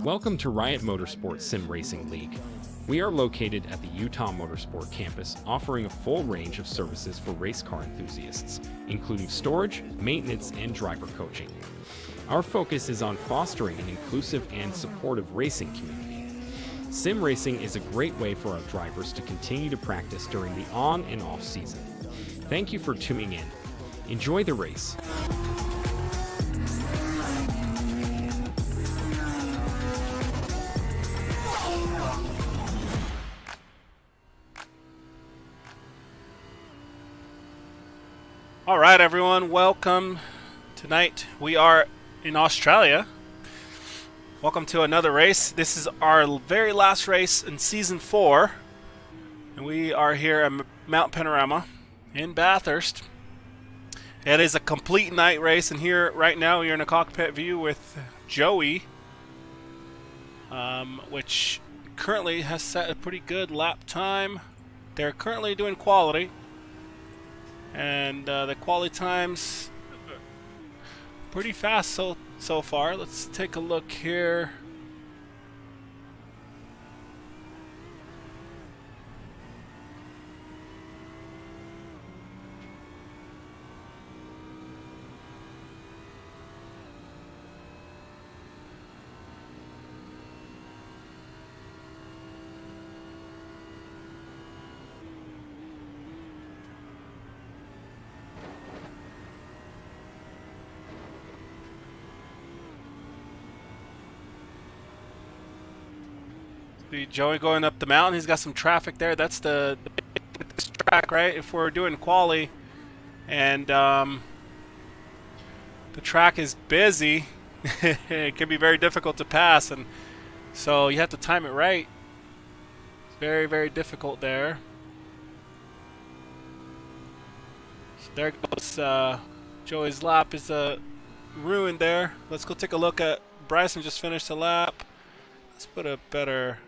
Welcome to Riot Motorsports Sim Racing League. We are located at the Utah Motorsport campus, offering a full range of services for race car enthusiasts, including storage, maintenance, and driver coaching. Our focus is on fostering an inclusive and supportive racing community. Sim racing is a great way for our drivers to continue to practice during the on and off season. Thank you for tuning in. Enjoy the race. All right, everyone, welcome. Tonight we are in Australia. Welcome to another race. This is our very last race in Season 4. And we are here at Mount Panorama in Bathurst. It is a complete night race, and here right now we are in a cockpit view with Joey, which currently has set a pretty good lap time. They're currently doing quality. And the quality times pretty fast so far. Let's take a look here. Joey going up the mountain. He's got some traffic there. That's the track, right? If we're doing quali and the track is busy, it can be very difficult to pass, and so you have to time it right. It's very, very difficult there. So there goes Joey's lap is ruined there. Let's go take a look at Bryson. Just finished the lap. Let's put a better.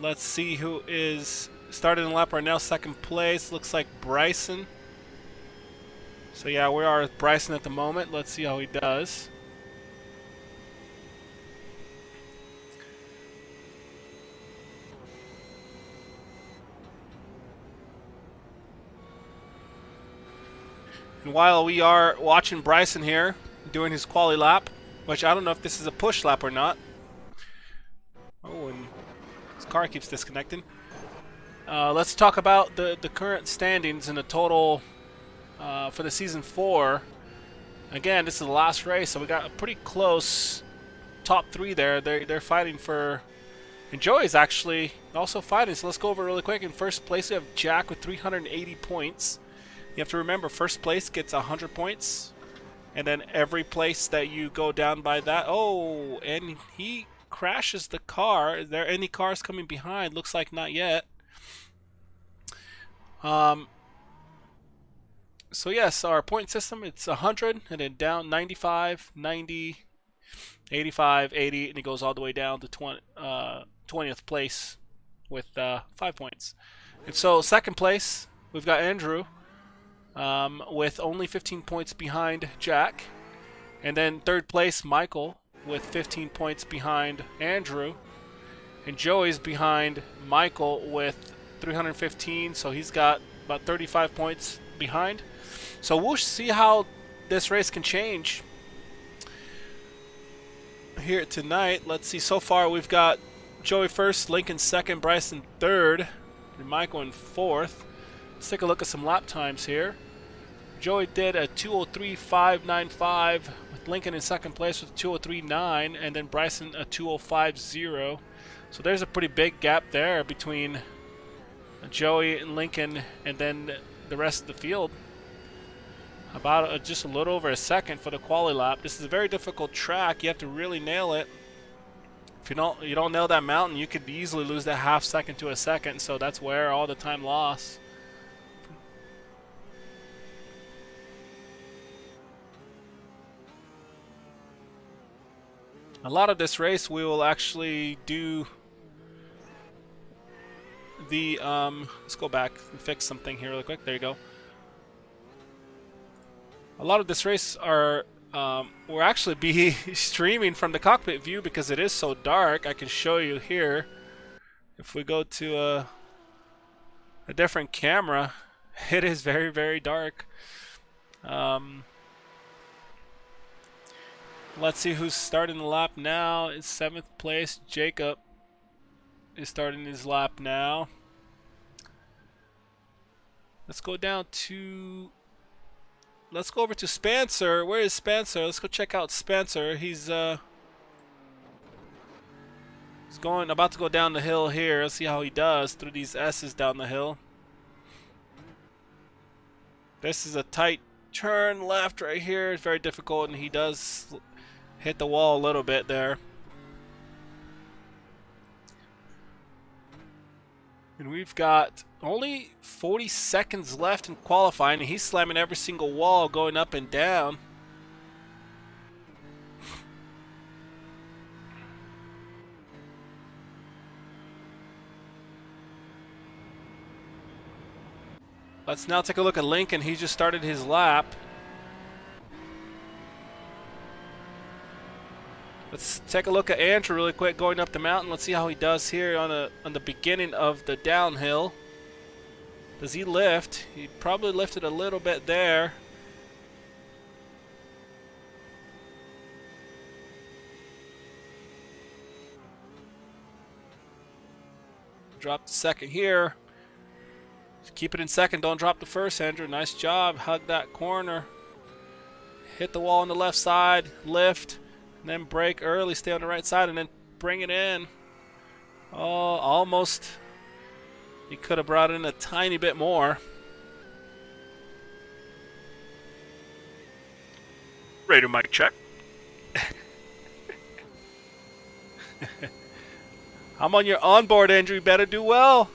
Let's see who is starting the lap right now. Second place looks like Bryson. So yeah, we are with Bryson at the moment. Let's see how he does. And while we are watching Bryson here doing his quali lap, which I don't know if this is a push lap or not. Oh, and his car keeps disconnecting. Let's talk about the current standings and the total for the Season 4. Again, this is the last race, so we got a pretty close top 3 there. They're fighting for... And Joey's actually also fighting, so let's go over it really quick. In first place, we have Jack with 380 points. You have to remember, first place gets 100 points. And then every place that you go down by that... Oh, and he crashes the car. Is there any cars coming behind? Looks like not yet. So yes, our point system, it's 100, and then down 95, 90, 85, 80, and it goes all the way down to 20th place with 5 points. And so second place, we've got Andrew. With only 15 points behind Jack. And then third place, Michael, with 15 points behind Andrew. And Joey's behind Michael with 315, so he's got about 35 points behind. So we'll see how this race can change here tonight. Let's see, so far we've got Joey first, Lincoln second, Bryson third, and Michael in fourth. Let's take a look at some lap times here. Joey did a 2:03.595 with Lincoln in second place with 2:03.9, and then Bryson a 2:05.0. So there's a pretty big gap there between Joey and Lincoln and then the rest of the field. About just a little over a second for the quali lap. This is a very difficult track. You have to really nail it. If you don't nail that mountain, you could easily lose that half second to a second. So that's where all the time lost. A lot of this race we will actually do the let's go back and fix something here really quick. There you go. A lot of this race are We'll actually be streaming from the cockpit view because it is so dark. I can show you here. If we go to a different camera, it is very, very dark. Let's see who's starting the lap now. In 7th place, Jacob is starting his lap now. Let's go down to... Let's go over to Spencer. Where is Spencer? Let's go check out Spencer. He's about to go down the hill here. Let's see how he does through these S's down the hill. This is a tight turn left right here. It's very difficult, and he does hit the wall a little bit there. And we've got only 40 seconds left in qualifying, and he's slamming every single wall going up and down. Let's now take a look at Lincoln. He just started his lap. Let's take a look at Andrew really quick going up the mountain. Let's see how he does here on the beginning of the downhill. Does he lift? He probably lifted a little bit there. Drop the second here. Keep it in second. Don't drop the first, Andrew. Nice job. Hug that corner. Hit the wall on the left side. Lift. And then brake early. Stay on the right side. And then bring it in. Oh, almost. He could have brought in a tiny bit more. Radio mic check. I'm on your onboard, Andrew. You better do well.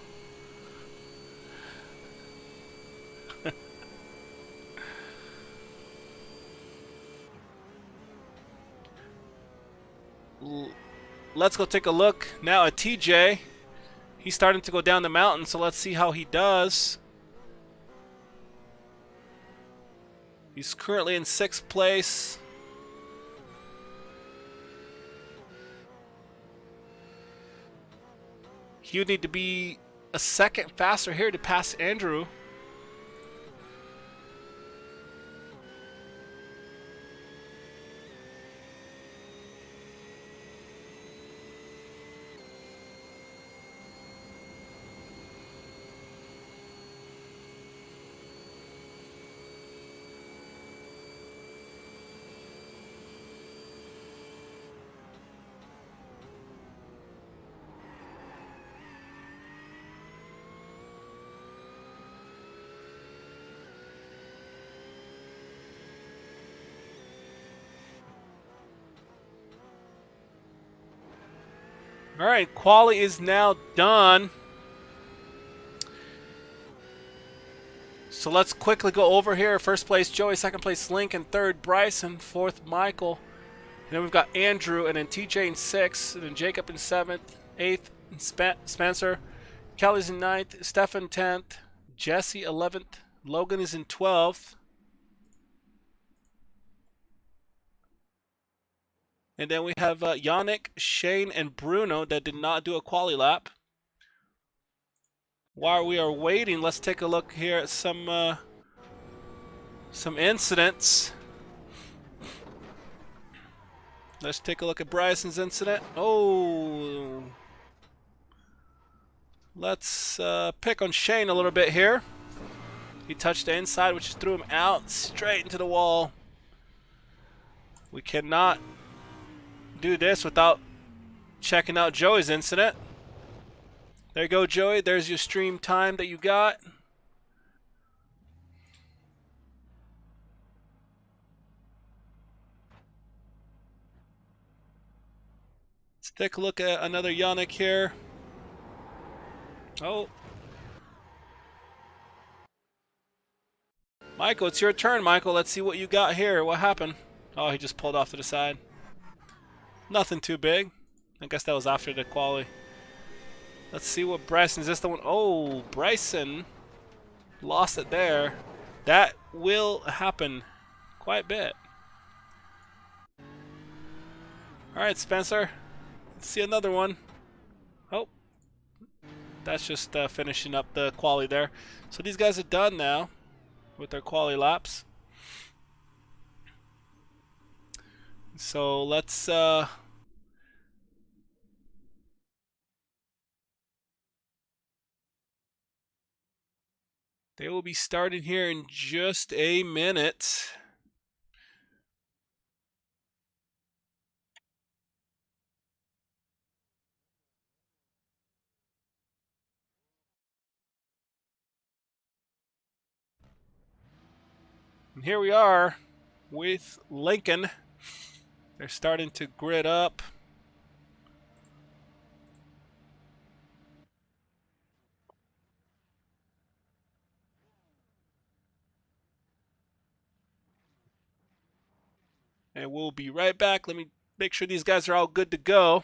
Let's go take a look now at TJ. He's starting to go down the mountain, so let's see how he does. He's currently in 6th place. He would need to be a second faster here to pass Andrew. Alright, quali is now done. So let's quickly go over here. 1st place Joey, 2nd place Lincoln, 3rd Bryson, 4th Michael. And then we've got Andrew, and then TJ in 6th, and then Jacob in 7th, 8th, and Spencer. Kelly's in 9th, Stefan 10th, Jesse 11th, Logan is in 12th. And then we have Yannick, Shane, and Bruno that did not do a quali lap. While we are waiting, let's take a look here at some incidents. Let's take a look at Bryson's incident. Oh, let's pick on Shane a little bit here. He touched the inside, which threw him out straight into the wall. We cannot do this without checking out Joey's incident. There you go, Joey. There's your stream time that you got. Let's take a look at another Yannick here. Oh. Michael, it's your turn, Michael. Let's see what you got here. What happened? Oh, he just pulled off to the side. Nothing too big. I guess that was after the quali. Let's see what Bryson, is this the one? Oh, Bryson lost it there. That will happen quite a bit. Alright, Spencer. Let's see another one. Oh. That's just finishing up the quali there. So these guys are done now with their quali laps. So let's they will be starting here in just a minute. And here we are with Lincoln. They're starting to grid up. And we'll be right back. Let me make sure these guys are all good to go.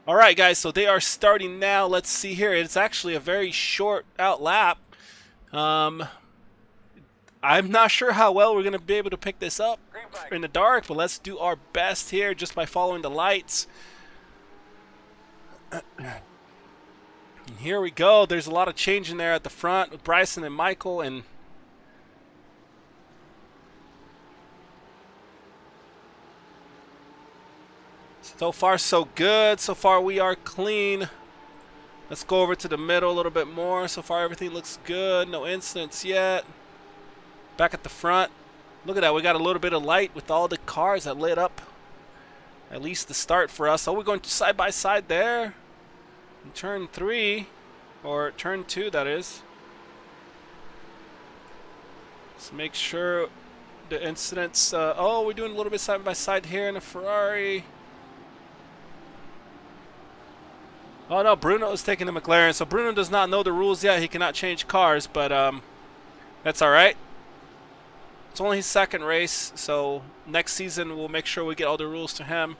All right, guys, so they are starting now. Let's see here. It's actually a very short out lap. I'm not sure how well we're going to be able to pick this up in the dark, but let's do our best here just by following the lights. And here we go. There's a lot of change in there at the front with Bryson and Michael, and so far so good. So far we are clean. Let's go over to the middle a little bit more. So far everything looks good. No incidents yet. Back at the front. Look at that. We got a little bit of light with all the cars that lit up. At least the start for us. So we're going to side by side there. In turn 3. Or turn 2, that is. Let's make sure the incidents. Oh, we're doing a little bit side by side here in a Ferrari. Oh no, Bruno is taking the McLaren. So Bruno does not know the rules yet. He cannot change cars, but that's all right. It's only his second race, so next season we'll make sure we get all the rules to him.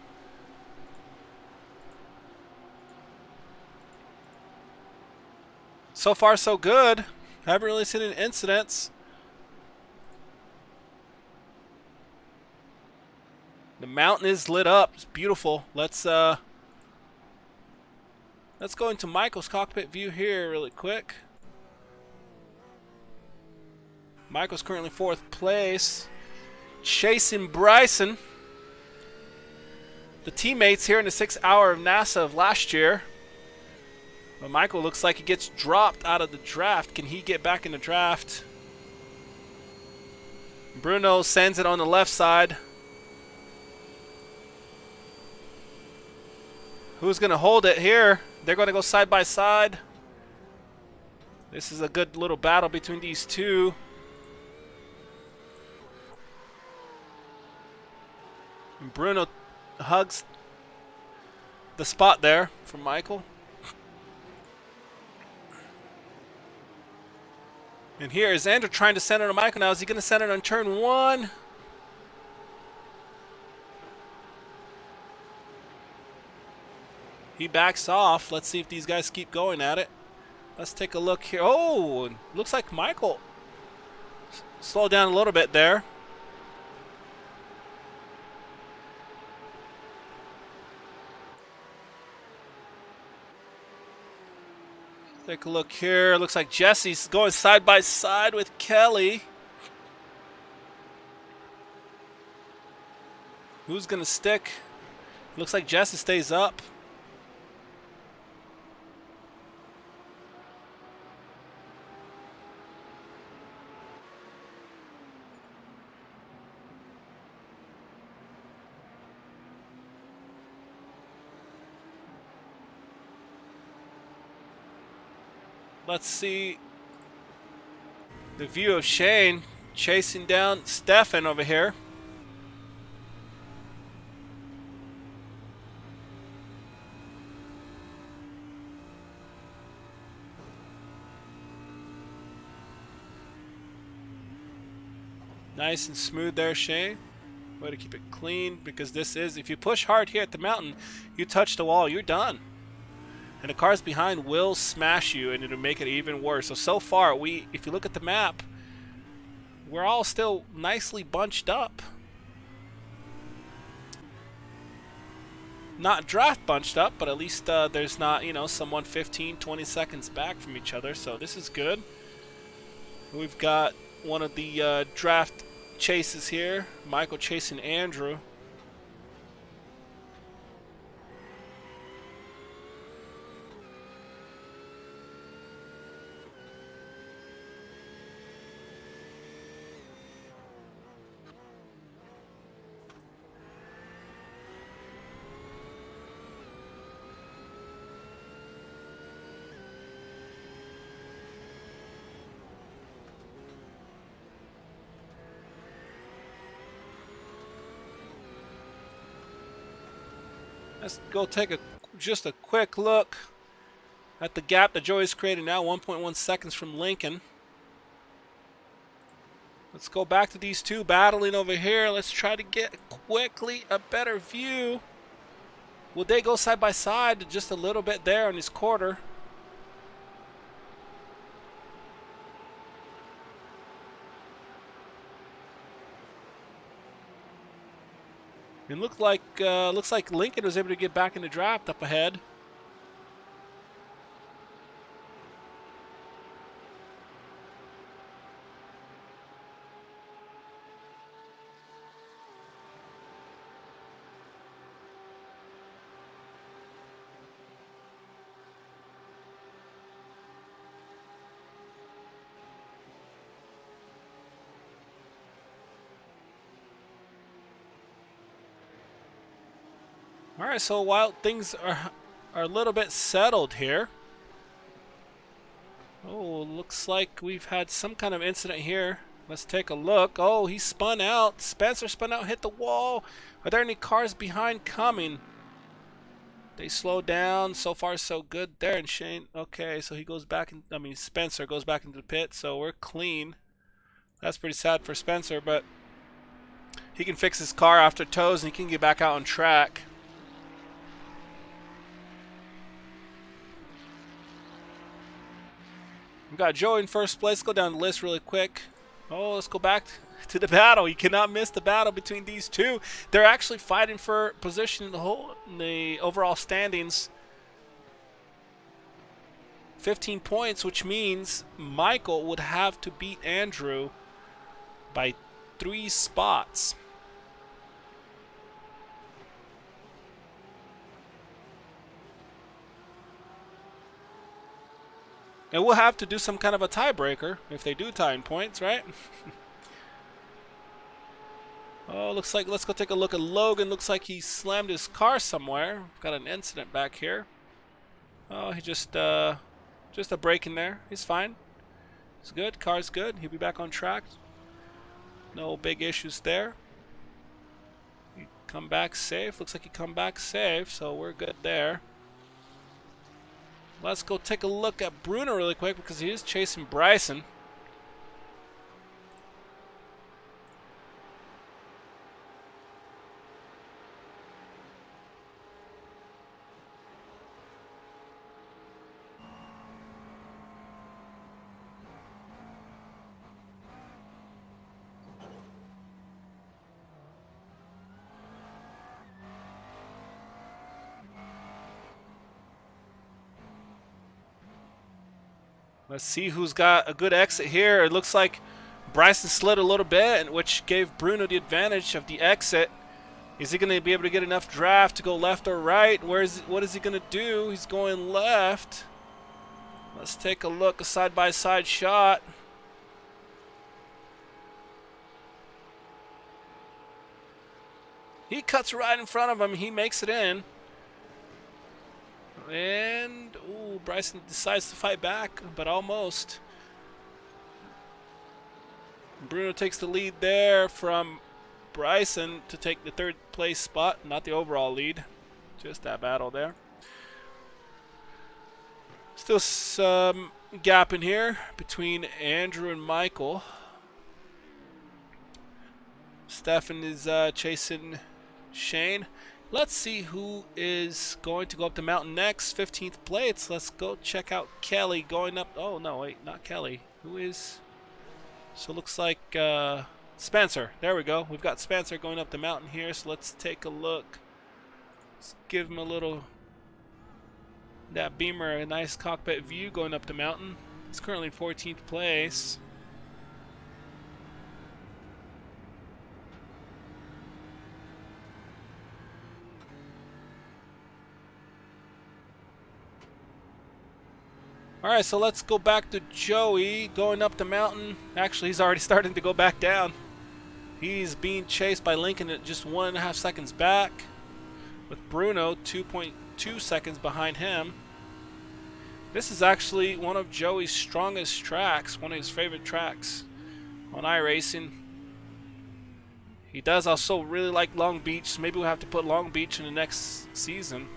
So far, so good. Haven't really seen any incidents. The mountain is lit up. It's beautiful. Let's go into Michael's cockpit view here really quick. Michael's currently 4th place, chasing Bryson. The teammates here in the 6th hour of NASA of last year. But Michael looks like he gets dropped out of the draft. Can he get back in the draft? Bruno sends it on the left side. Who's going to hold it here? They're going to go side by side. This is a good little battle between these two. And Bruno hugs the spot there for Michael. And here is Andrew trying to send it on Michael now. Is he going to send it on turn 1? He backs off. Let's see if these guys keep going at it. Let's take a look here. Oh, looks like Michael slowed down a little bit there. Take a look here. Looks like Jesse's going side by side with Kelly. Who's going to stick? Looks like Jesse stays up. Let's see the view of Shane chasing down Stefan over here. Nice and smooth there, Shane. Way to keep it clean, because this is, if you push hard here at the mountain, you touch the wall, you're done. And the cars behind will smash you, and it'll make it even worse. So far, if you look at the map, we're all still nicely bunched up. Not draft bunched up, but at least there's not, you know, someone 15, 20 seconds back from each other. So this is good. We've got one of the draft chases here. Michael chasing Andrew. Let's go take just a quick look at the gap that Joey's created now, 1.1 seconds from Lincoln. Let's go back to these two battling over here. Let's try to get quickly a better view. Will they go side by side just a little bit there on his quarter? It looks like Lincoln was able to get back in the draft up ahead. All right, so while things are a little bit settled here. Oh, looks like we've had some kind of incident here. Let's take a look. Oh, he spun out. Spencer spun out, hit the wall. Are there any cars behind coming? They slow down. So far, so good there. And Shane, okay, so he goes back. Spencer goes back into the pit, so we're clean. That's pretty sad for Spencer, but he can fix his car after tows and he can get back out on track. We've got Joey in first place. Let's go down the list really quick. Oh, let's go back to the battle. You cannot miss the battle between these two. They're actually fighting for position in the overall standings. 15 points, which means Michael would have to beat Andrew by 3 spots. And we'll have to do some kind of a tiebreaker if they do tie in points, right? Oh, looks like, let's go take a look at Logan. Looks like he slammed his car somewhere. Got an incident back here. Oh, he just a break in there. He's fine. It's good. Car's good. He'll be back on track. No big issues there. He come back safe. Looks like he come back safe, so we're good there. Let's go take a look at Bruno really quick because he is chasing Bryson. Let's see who's got a good exit here. It looks like Bryson slid a little bit, which gave Bruno the advantage of the exit. Is he going to be able to get enough draft to go left or right? What is he going to do? He's going left. Let's take a look, a side-by-side shot. He cuts right in front of him. He makes it in. And, ooh, Bryson decides to fight back, but almost. Bruno takes the lead there from Bryson to take the third place spot, not the overall lead. Just that battle there. Still some gap in here between Andrew and Michael. Stefan is chasing Shane. Let's see who is going to go up the mountain next. 15th place. Let's go check out Kelly going up. Oh, no, wait, not Kelly. Who is... So it looks like Spencer. There we go. We've got Spencer going up the mountain here. So let's take a look. Let's give him a little... That Beamer, a nice cockpit view going up the mountain. He's currently in 14th place. Alright, so let's go back to Joey going up the mountain. Actually, he's already starting to go back down. He's being chased by Lincoln at just 1.5 seconds back, with Bruno 2.2 seconds behind him. This is actually one of Joey's strongest tracks, one of his favorite tracks on iRacing. He does also really like Long Beach, so maybe we'll have to put Long Beach in the next season.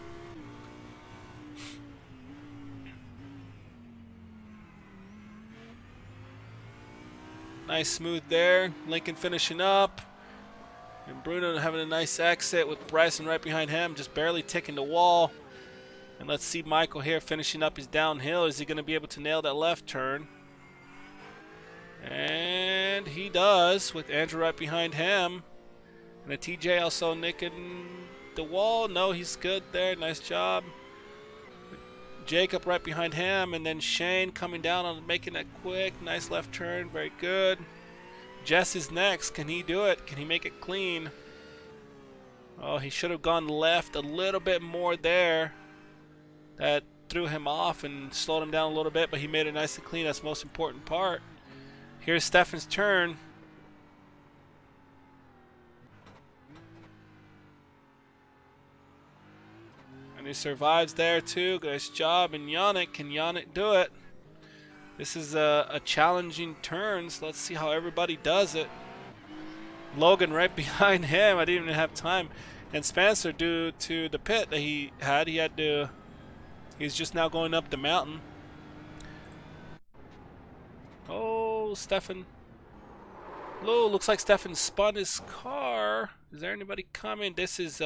Nice smooth there. Lincoln finishing up. And Bruno having a nice exit with Bryson right behind him, just barely ticking the wall. And let's see Michael here finishing up his downhill. Is he going to be able to nail that left turn? And he does, with Andrew right behind him. And the TJ also nicking the wall. No, he's good there. Nice job. Jacob right behind him, and then Shane coming down on making that quick, nice left turn, very good. Jess is next. Can he do it? Can he make it clean? Oh, he should have gone left a little bit more there. That threw him off and slowed him down a little bit, but he made it nice and clean. That's the most important part. Here's Stefan's turn. And he survives there too. Nice job. And Yannick, can Yannick do it? This is a challenging turn, so let's see how everybody does it. Logan right behind him. I didn't even have time. And Spencer, due to the pit that he had to... He's just now going up the mountain. Oh, Stefan. Oh, looks like Stefan spun his car. Is there anybody coming? This is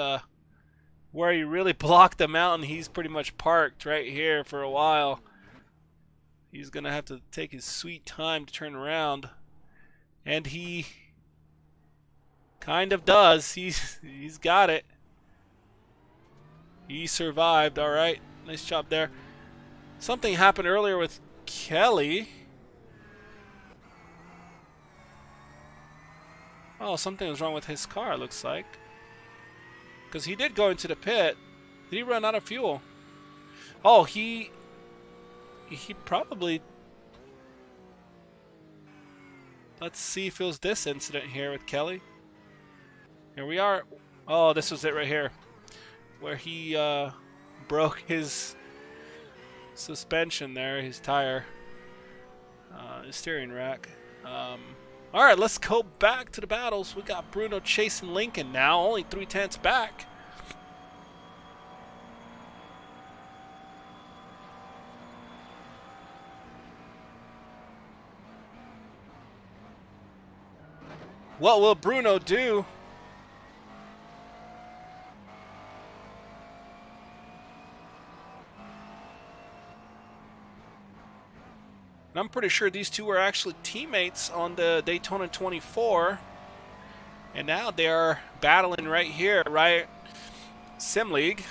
where he really blocked the mountain. He's pretty much parked right here for a while. He's going to have to take his sweet time to turn around. And he kind of does. He's got it. He survived. All right. Nice job there. Something happened earlier with Kelly. Oh, something was wrong with his car, looks like. Because he did go into the pit. Did he run out of fuel? Oh, he probably... Let's see if it was this incident here with Kelly. Here we are. Oh, this was it right here. Where he broke his suspension there, his tire, his steering rack. Alright, let's go back to the battles. We got Bruno chasing Lincoln now, only 3/10 back. What will Bruno do? I'm pretty sure these two were actually teammates on the Daytona 24. And now they are battling right here at Riot Sim League.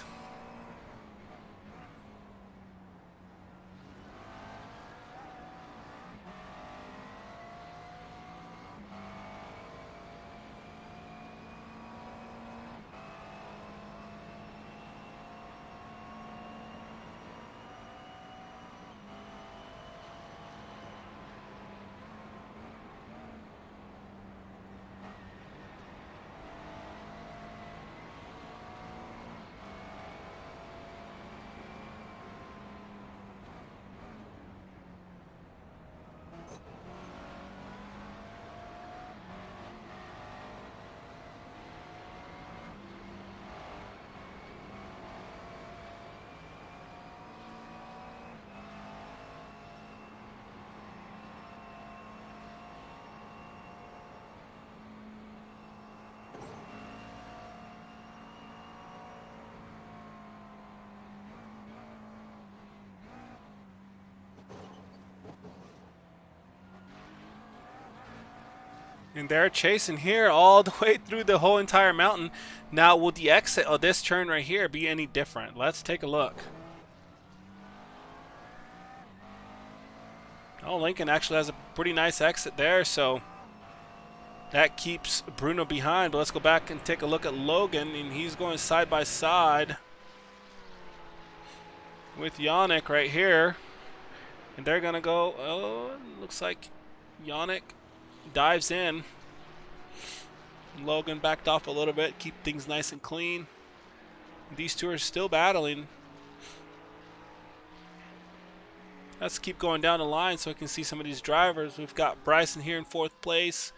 And they're chasing here all the way through the whole entire mountain. Now, will the exit of this turn right here be any different? Let's take a look. Oh, Lincoln actually has a pretty nice exit there, so that keeps Bruno behind. But let's go back and take a look at Logan, and he's going side by side with Yannick right here. And they're going to go, oh, looks like Yannick dives in. Logan backed off a little bit, keep things nice and clean. These two are still battling. Let's keep going down the line so I can see some of these drivers. We've got Bryson here in 4th place,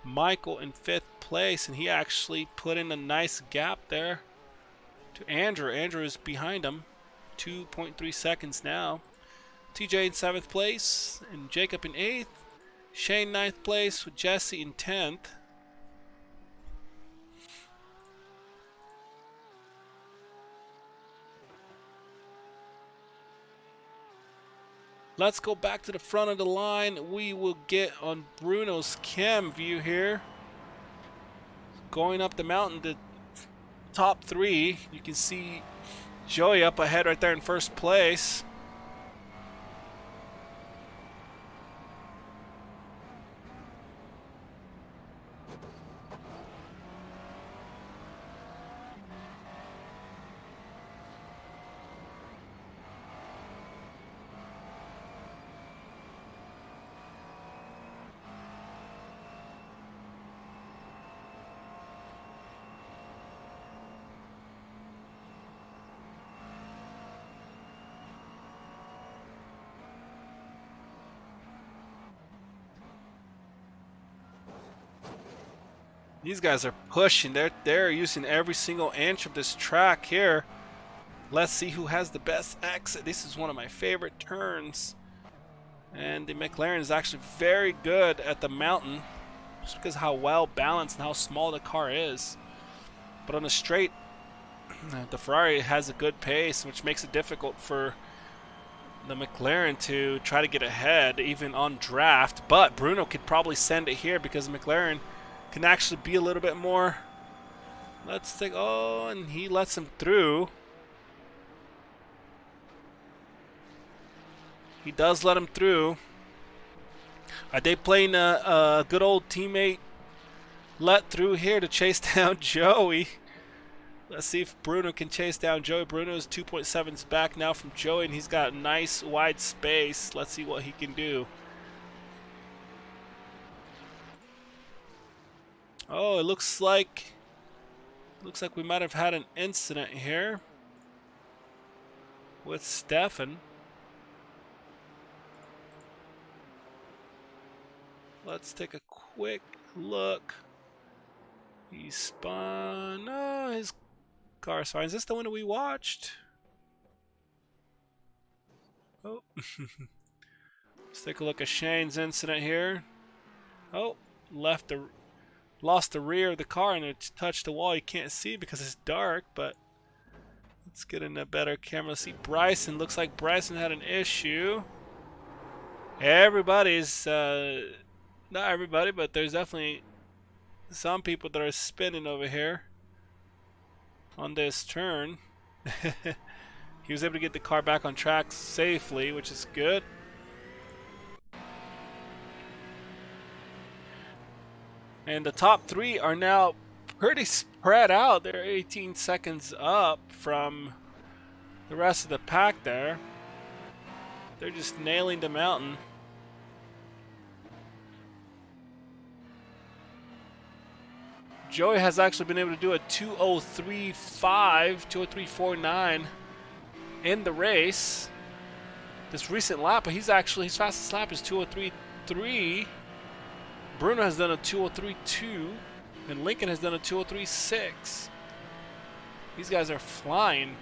Michael in 5th place, and he actually put in a nice gap there to Andrew. Andrew is behind him, 2.3 seconds now. TJ in 7th place, and Jacob in 8th. Shane 9th place with Jesse in 10th. Let's go back to the front of the line. We will get on Bruno's cam view here. Going up the mountain to top 3. You can see Joey up ahead right there in 1st place. These guys are pushing. They're using every single inch of this track here. Let's see who has the best exit. This is one of my favorite turns. And the McLaren is actually very good at the mountain, just because of how well balanced and how small the car is. But on the straight, the Ferrari has a good pace, which makes it difficult for the McLaren to try to get ahead, even on draft. But Bruno could probably send it here because the McLaren can actually be a little bit more. Let's take, oh, and he lets him through. He does let him through. Are they playing a good old teammate let through here to chase down Joey? Let's see if Bruno can chase down Joey. Bruno is 2.7 back now from Joey, and he's got a nice wide space. Let's see what he can do. Oh, it looks like we might have had an incident here with Stefan. Let's take a quick look. He spun. Oh, his car's fine. Is this the one that we watched? Oh. Let's take a look at Shane's incident here. Oh, lost the rear of the car and it touched the wall. You can't see because it's dark, but let's get in a better camera to see Bryson. Looks like Bryson had an issue. Everybody's, not everybody, but there's definitely some people that are spinning over here on this turn. He was able to get the car back on track safely, which is good. And the top 3 are now pretty spread out. They're 18 seconds up from the rest of the pack there. They're just nailing the mountain. Joey has actually been able to do a 2:03.5, 2:03.49 in the race. This recent lap, but his fastest lap is 2:03.3. Bruno has done a 2:03.2, and Lincoln has done a 2:03.6. These guys are flying.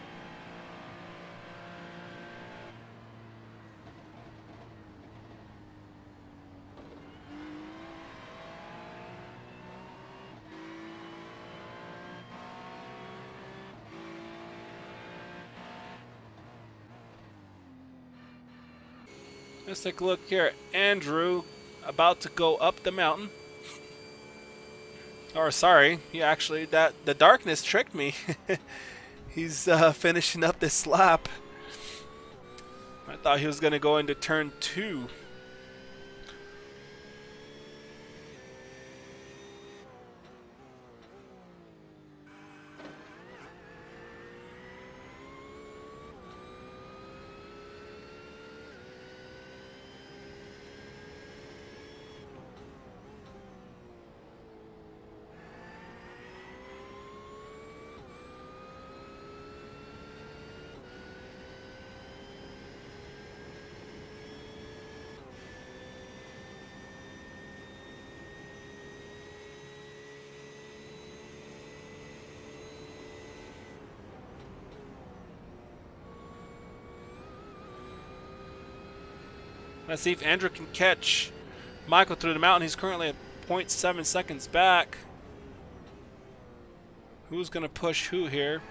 Let's take a look here. Andrew about to go up the mountain. Or sorry, yeah, actually, that the darkness tricked me. He's finishing up this lap. I thought he was gonna go into turn 2. Let's see if Andrew can catch Michael through the mountain. He's currently at 0.7 seconds back. Who's going to push who here?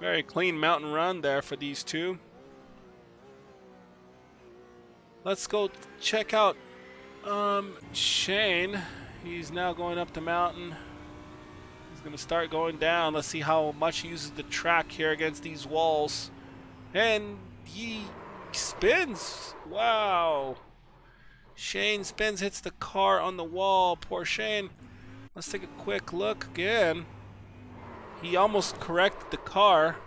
Very clean mountain run there for these two. Let's go check out Shane. He's now going up the mountain. He's going to start going down. Let's see how much he uses the track here against these walls. And he spins. Wow. Shane spins, hits the car on the wall. Poor Shane. Let's take a quick look again. He almost corrected the car.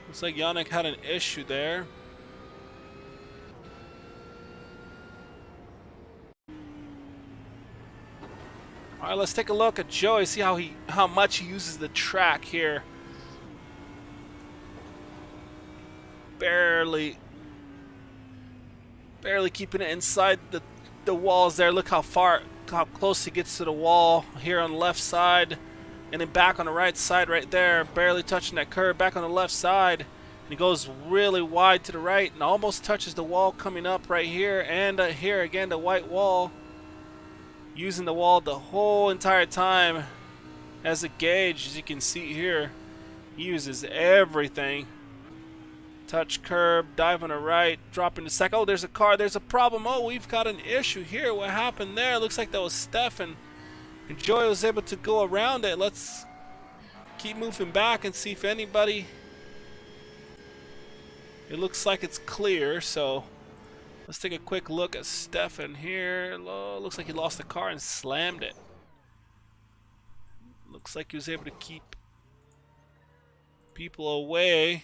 Looks like Yannick had an issue there. All right, let's take a look at Joey. See how much he uses the track here. Barely keeping it inside the walls there. Look how close he gets to the wall here on the left side, and then back on the right side right there, barely touching that curb. Back on the left side, and he goes really wide to the right and almost touches the wall coming up right here, and here again the white wall. Using the wall the whole entire time as a gauge, as you can see here. He uses everything. Touch curb, dive on the right, drop into second. Oh, there's a car. There's a problem. Oh, we've got an issue here. What happened there? Looks like that was Stefan. And Joy was able to go around it. Let's keep moving back and see if anybody... It looks like it's clear, so... Let's take a quick look at Stefan here. Looks like he lost the car and slammed it. Looks like he was able to keep people away.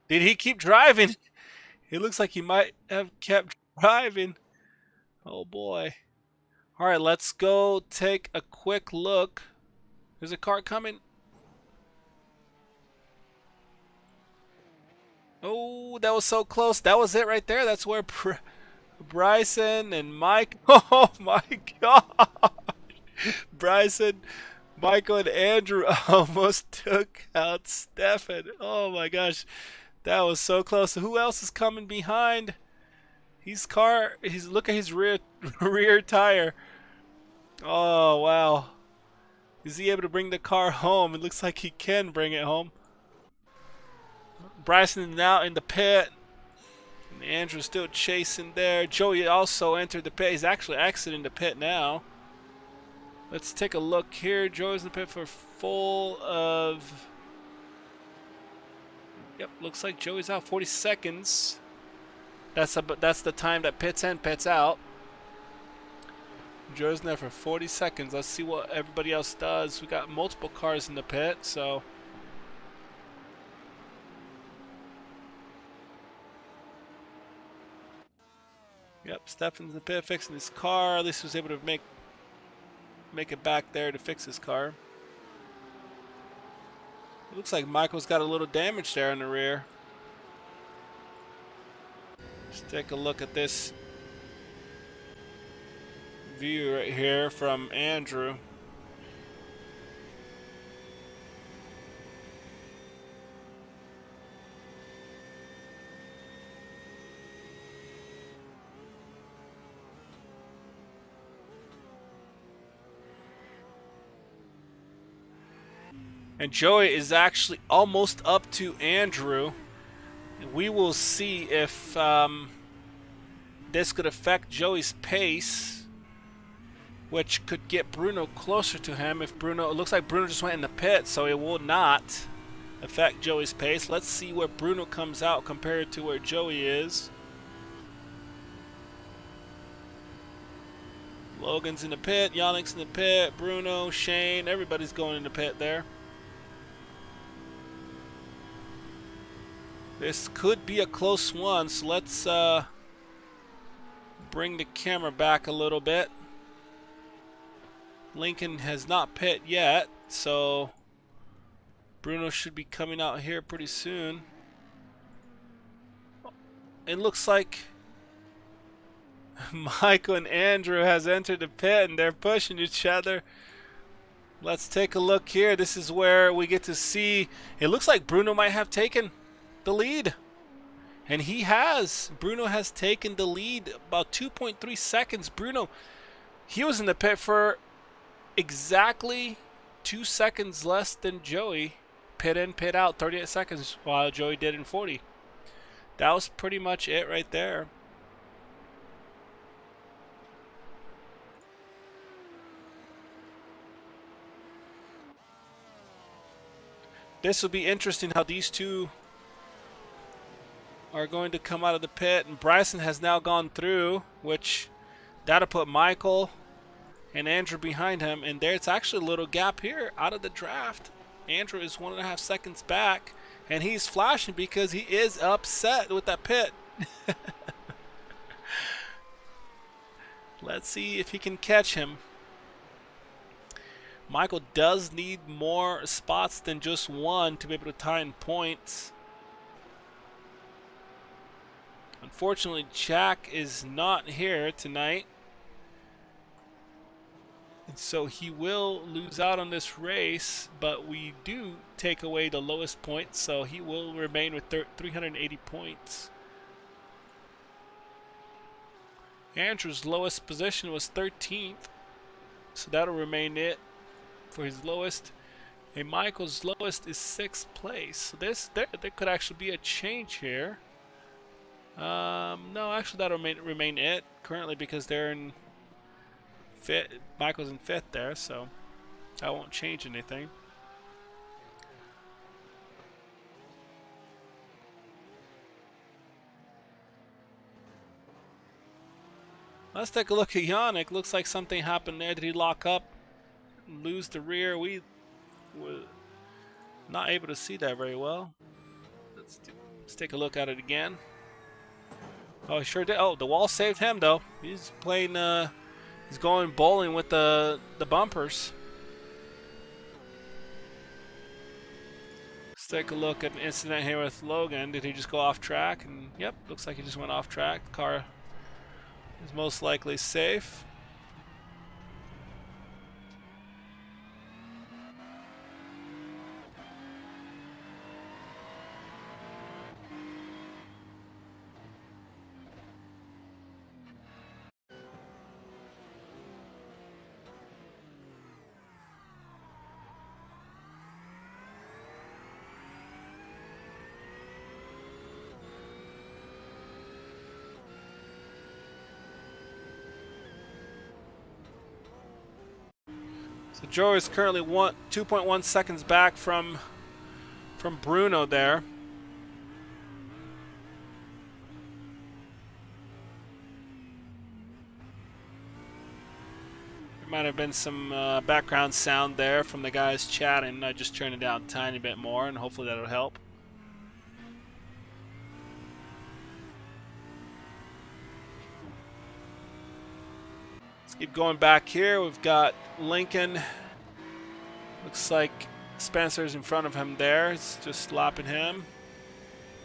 Did he keep driving? It looks like he might have kept driving. Oh boy. Alright, let's go take a quick look. There's a car coming. Oh, that was so close. That was it right there. That's where Bryson and Mike. Oh my god. Bryson, Michael, and Andrew almost took out Stefan. Oh my gosh. That was so close. Who else is coming behind? Look at his rear tire. Oh wow. Is he able to bring the car home? It looks like he can bring it home. Bryson is now in the pit. And Andrew's still chasing there. Joey also entered the pit. He's actually exiting the pit now. Let's take a look here. Joey's in the pit for full of... Yep, looks like Joey's out 40 seconds. That's the time that pits in, pits out. Joe's in there for 40 seconds. Let's see what everybody else does. We got multiple cars in the pit, so... Yep, Stefan's in the pit fixing his car. At least he was able to make it back there to fix his car. It looks like Michael's got a little damage there in the rear. Let's take a look at this view right here from Andrew. And Joey is actually almost up to Andrew. We will see if this could affect Joey's pace, which could get Bruno closer to him. If Bruno, it looks like Bruno just went in the pit, so it will not affect Joey's pace. Let's see where Bruno comes out compared to where Joey is. Logan's in the pit, Yannick's in the pit, Bruno, Shane, everybody's going in the pit there. This could be a close one, so let's bring the camera back a little bit. Lincoln has not pit yet, so Bruno should be coming out here pretty soon. It looks like Michael and Andrew has entered the pit and they're pushing each other. Let's take a look here. This is where we get to see, it looks like Bruno might have taken the lead, and he has. Bruno has taken the lead about 2.3 seconds. Bruno, he was in the pit for exactly 2 seconds less than Joey. Pit in, pit out, 38 seconds, while Joey did in 40. That was pretty much it right there. This will be interesting how these two are going to come out of the pit, and Bryson has now gone through, which that'll put Michael and Andrew behind him, and there's actually a little gap here out of the draft. Andrew is 1.5 seconds back, and he's flashing because he is upset with that pit. Let's see if he can catch him. Michael does need more spots than just one to be able to tie in points. Unfortunately, Jack is not here tonight, and so he will lose out on this race, but we do take away the lowest points, so he will remain with 380 points. Andrew's lowest position was 13th, so that'll remain it for his lowest. And Michael's lowest is 6th place, so there could actually be a change here. No, actually that'll remain it currently because they're in fifth. Michael's in 5th there, so that won't change anything. Let's take a look at Yannick. Looks like something happened there. Did he lock up, lose the rear? We were not able to see that very well. Let's take a look at it again. Oh, he sure did. Oh, the wall saved him though. He's playing. He's going bowling with the bumpers. Let's take a look at an incident here with Logan. Did he just go off track? And yep, looks like he just went off track. The car is most likely safe. So Joe is currently 2.1 seconds back from Bruno there. Might have been some background sound there from the guys chatting. I just turned it down a tiny bit more, and hopefully that'll help. Let's keep going back here. We've got Lincoln. Looks like Spencer's in front of him there. It's just lapping him.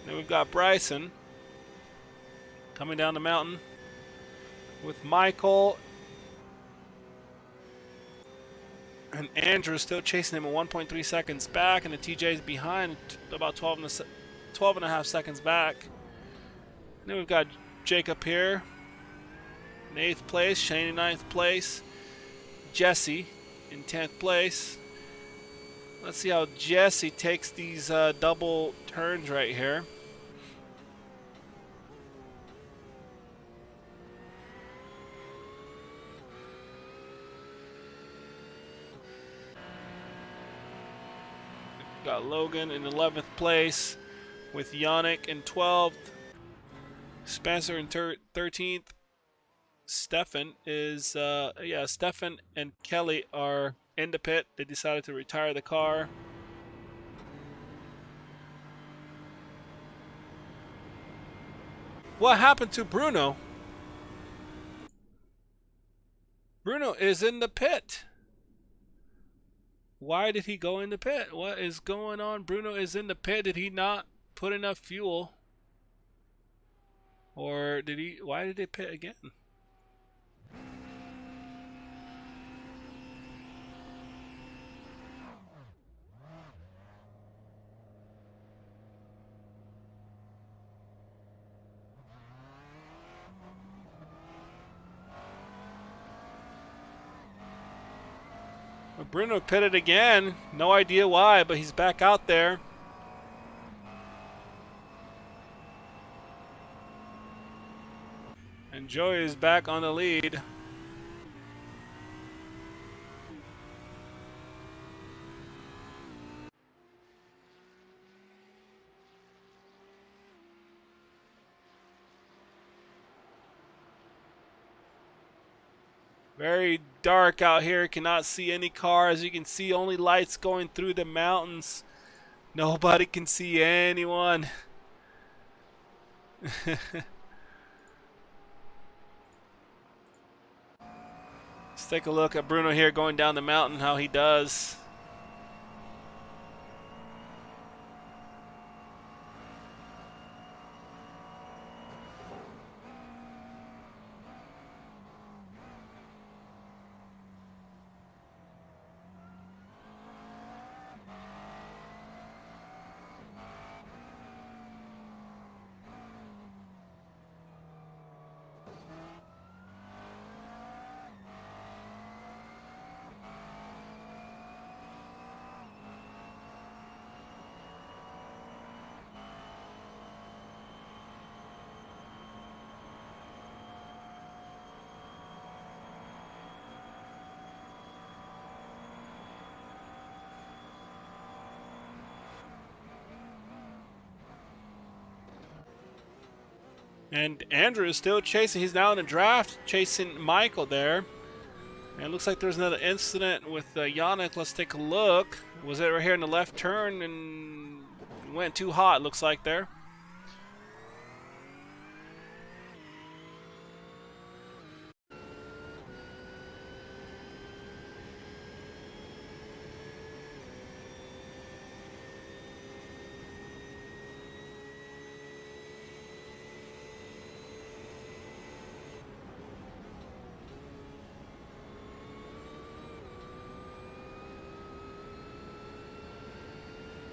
Then we've got Bryson coming down the mountain with Michael. And Andrew's still chasing him at 1.3 seconds back, and the TJ's behind about 12 and a half seconds back. And then we've got Jacob here in 8th place, Shane in 9th place, Jesse in 10th place. Let's see how Jesse takes these double turns right here. Got Logan in 11th place with Yannick in 12th. Spencer in 13th. Stefan is, Stefan and Kelly are in the pit. They decided to retire the car. What happened to Bruno? Bruno is in the pit. Why did he go in the pit? What is going on? Bruno is in the pit. Did he not put enough fuel? Or did he? Why did they pit again? Bruno pitted again. No idea why, but he's back out there. And Joey is back on the lead. Very dark out here. Cannot see any cars. You can see only lights going through the mountains. Nobody can see anyone. Let's take a look at Bruno here going down the mountain, how he does. And Andrew is still chasing. He's now in a draft, chasing Michael there. And it looks like there's another incident with Yannick. Let's take a look. Was it right here in the left turn and went too hot, looks like there.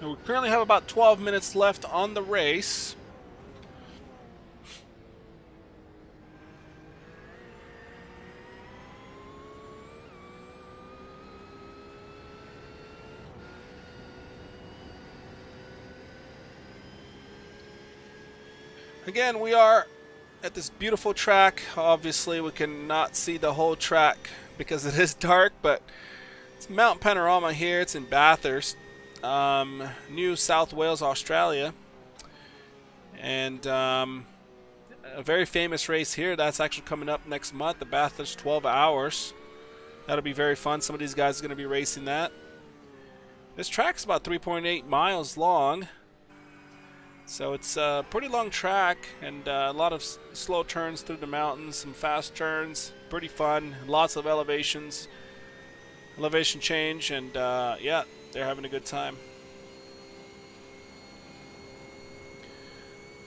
And we currently have about 12 minutes left on the race. Again, we are at this beautiful track. Obviously, we cannot see the whole track because it is dark, but it's Mount Panorama here. It's in Bathurst. New South Wales, Australia, and a very famous race here that's actually coming up next month, the Bathurst 12 Hours. That'll be very fun. Some of these guys are going to be racing that. This track's about 3.8 miles long. So it's a pretty long track, and a lot of slow turns through the mountains, some fast turns. Pretty fun. Lots of elevations. Elevation change, and yeah, they're having a good time.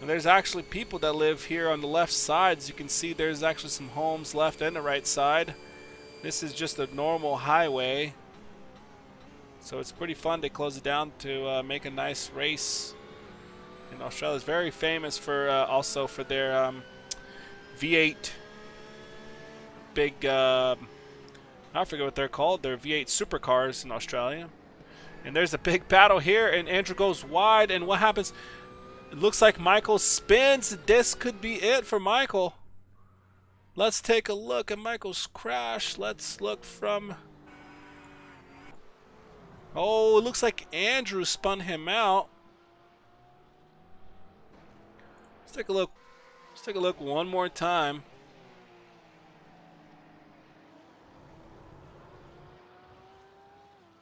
And there's actually people that live here on the left side. As you can see, there's actually some homes left and the right side. This is just a normal highway, so it's pretty fun. They close it down to make a nice race. And Australia is very famous for also for their V8 big, I forget what they're called. They're V8 supercars in Australia. And there's a big battle here, and Andrew goes wide, and what happens? It looks like Michael spins. This could be it for Michael. Let's take a look at Michael's crash. Let's look from... Oh, it looks like Andrew spun him out. Let's take a look. Let's take a look one more time.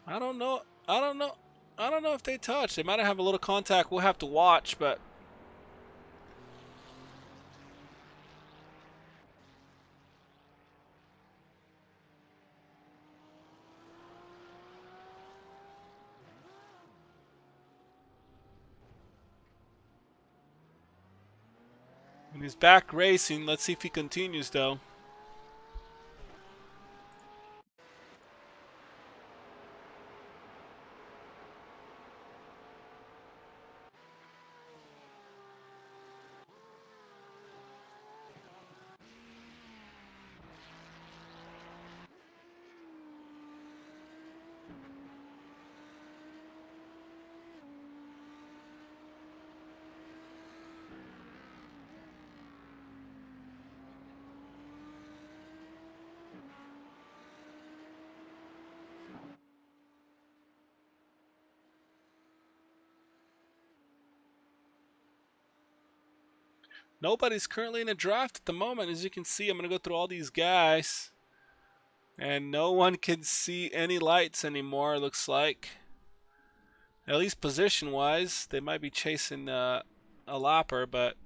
I don't know if they touched. They might have a little contact. We'll have to watch, but when he's back racing, let's see if he continues though. Nobody's currently in a draft at the moment. As you can see, I'm going to go through all these guys. And no one can see any lights anymore, it looks like. At least position-wise. They might be chasing a lapper, but...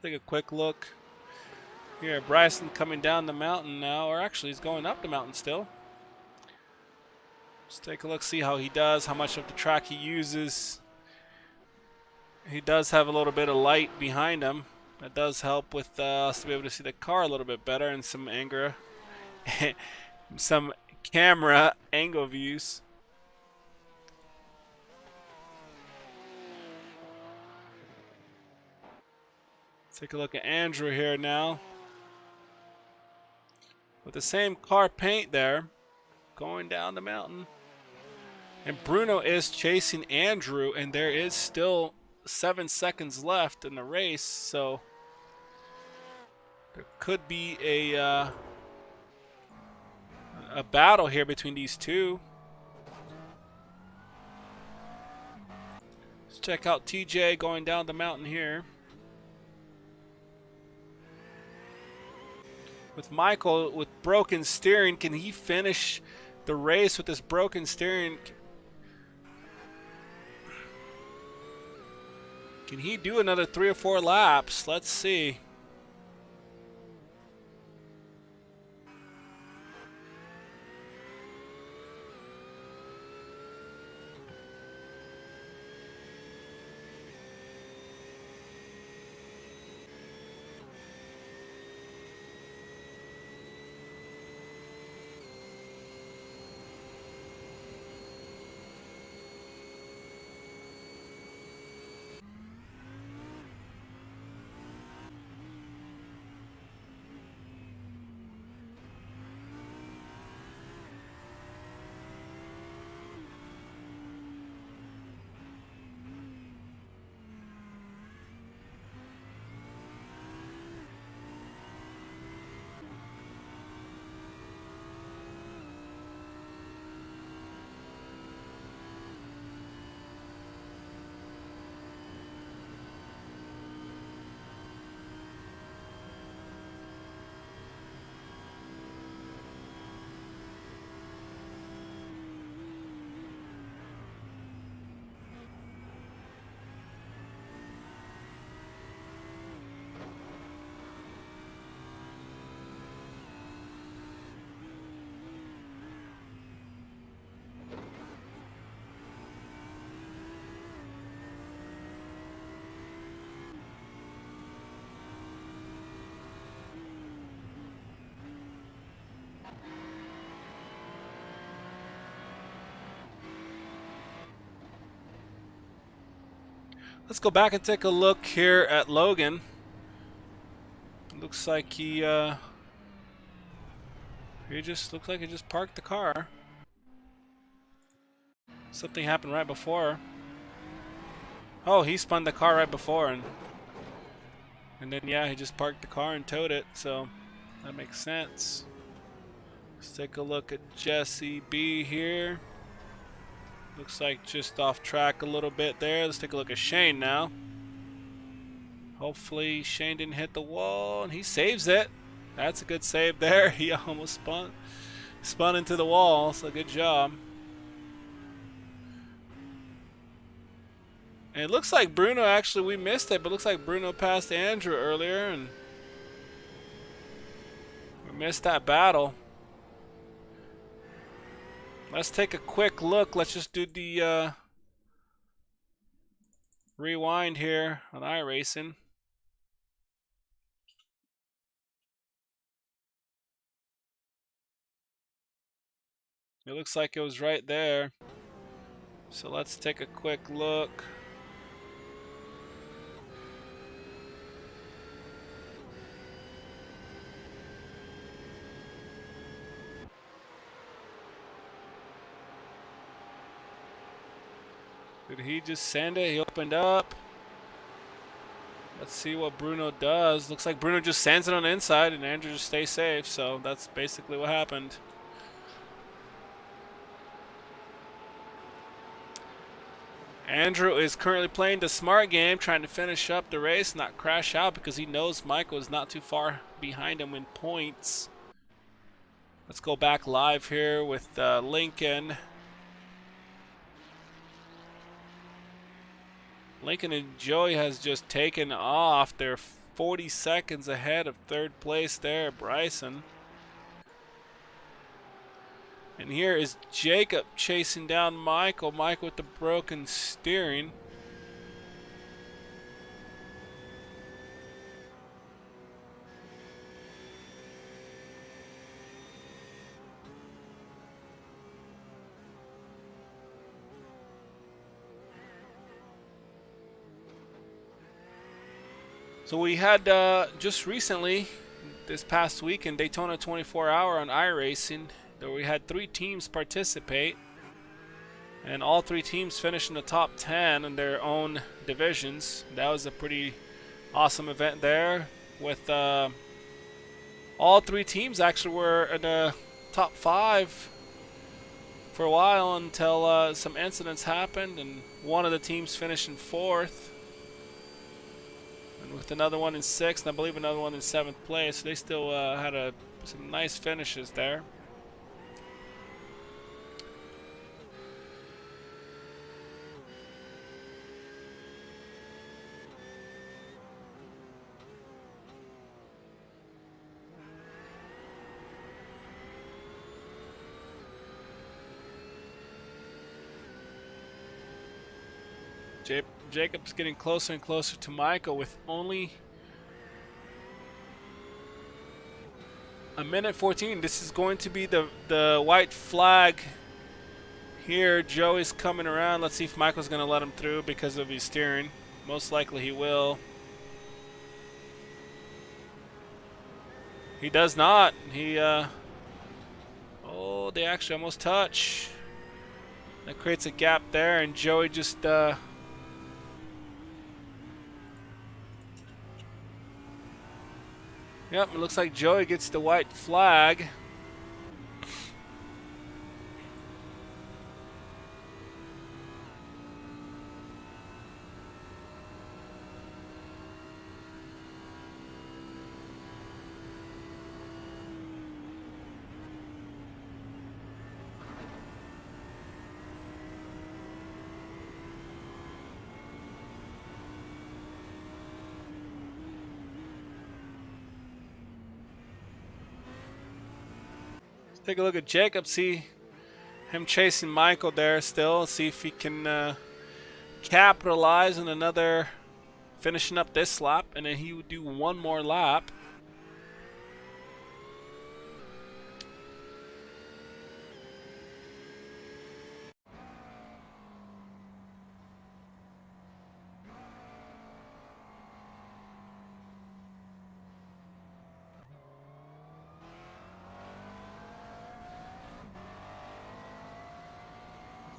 Take a quick look. Here, Bryson coming down the mountain now, or actually he's going up the mountain still. Let's take a look, see how he does, how much of the track he uses. He does have a little bit of light behind him. That does help with us to be able to see the car a little bit better, and some some camera angle views. Take a look at Andrew here now. With the same car paint there, going down the mountain. And Bruno is chasing Andrew, and there is still 7 seconds left in the race, so there could be a battle here between these two. Let's check out TJ going down the mountain here. With Michael with broken steering, can he finish the race with this broken steering? Can he do another 3 or 4 laps? Let's see. Let's go back and take a look here at Logan. Looks like he just looks like he just parked the car. Something happened right before. Oh, he spun the car right before, and then yeah, he just parked the car and towed it. So that makes sense. Let's take a look at Jesse B here. Looks like just off track a little bit there. Let's take a look at Shane now. Hopefully Shane didn't hit the wall, and he saves it. That's a good save there. He almost spun into the wall, so good job. And it looks like Bruno, actually, we missed it, but it looks like Bruno passed Andrew earlier, and we missed that battle. Let's take a quick look. Let's just do the rewind here on iRacing. It looks like it was right there. So let's take a quick look. Did he just send it? He opened up. Let's see what Bruno does. Looks like Bruno just sends it on the inside and Andrew just stays safe. So that's basically what happened. Andrew is currently playing the smart game, trying to finish up the race, not crash out, because he knows Michael is not too far behind him in points. Let's go back live here with Lincoln. Lincoln and Joey has just taken off. They're 40 seconds ahead of third place there, Bryson. And here is Jacob chasing down Michael. Michael with the broken steering. So we had just recently, this past week in Daytona 24-hour on iRacing, that we had 3 teams participate, and all 3 teams finished in the top 10 in their own divisions. That was a pretty awesome event there, with all 3 teams actually were in the top 5 for a while until some incidents happened, and one of the teams finished in 4th. With another one in 6th, and I believe another one in 7th place. They still had some nice finishes there. Jacob's getting closer and closer to Michael with only a minute 14. This is going to be the white flag here. Joey's coming around. Let's see if Michael's going to let him through because of his steering. Most likely he will. He does not. Oh, they actually almost touch. That creates a gap there, and Joey just yep, it looks like Joey gets the white flag. Take a look at Jacob, see him chasing Michael there still, see if he can capitalize on another, finishing up this lap, and then he would do one more lap.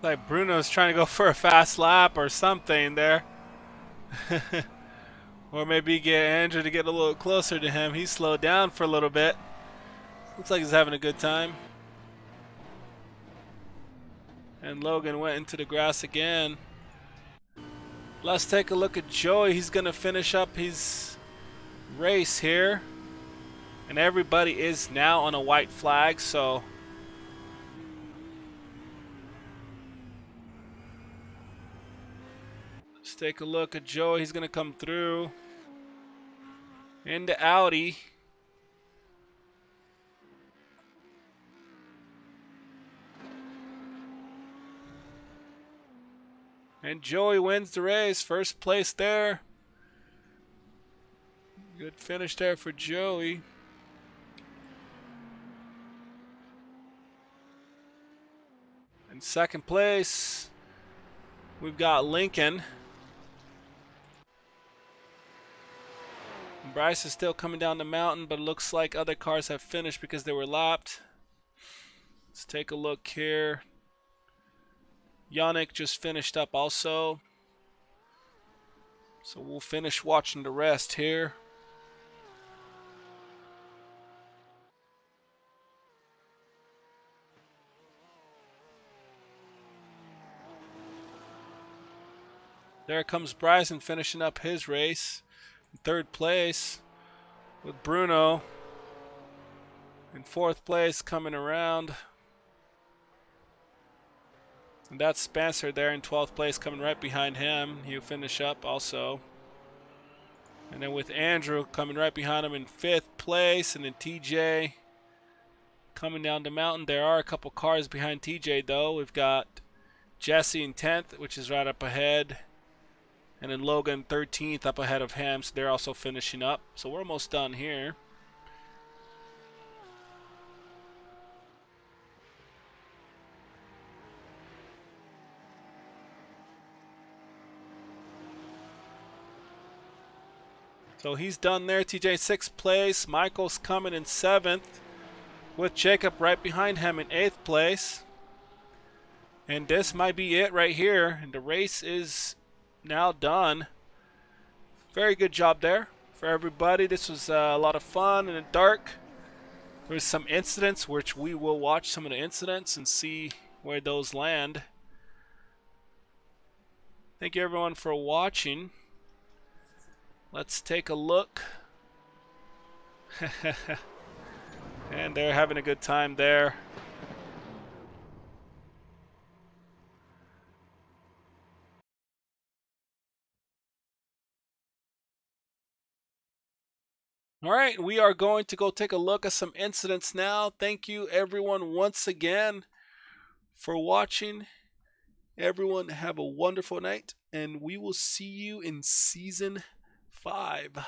Like Bruno's trying to go for a fast lap or something there. Or maybe get Andrew to get a little closer to him. He slowed down for a little bit. Looks like he's having a good time. And Logan went into the grass again. Let's take a look at Joey. He's going to finish up his race here. And everybody is now on a white flag, so let's take a look at Joey. He's going to come through into Audi. And Joey wins the race. First place there. Good finish there for Joey. In second place, we've got Lincoln. Bryce is still coming down the mountain, but it looks like other cars have finished because they were lapped. Let's take a look here. Yannick just finished up also. So we'll finish watching the rest here. There comes Bryson finishing up his race. In third place with Bruno. In fourth place coming around. And that's Spencer there in 12th place coming right behind him. He'll finish up also. And then with Andrew coming right behind him in 5th place. And then TJ coming down the mountain. There are a couple cars behind TJ though. We've got Jesse in 10th, which is right up ahead. And then Logan 13th up ahead of him. So they're also finishing up. So we're almost done here. So he's done there. TJ 6th place. Michael's coming in 7th. With Jacob right behind him in 8th place. And this might be it right here. And the race is now done. Very good job there for everybody. This was a lot of fun in the dark. There's some incidents which we will watch some of the incidents and see where those land. Thank you everyone for watching. Let's take a look. And they're having a good time there. All right, we are going to go take a look at some incidents now. Thank you everyone once again for watching. Everyone have a wonderful night, and we will see you in Season 5.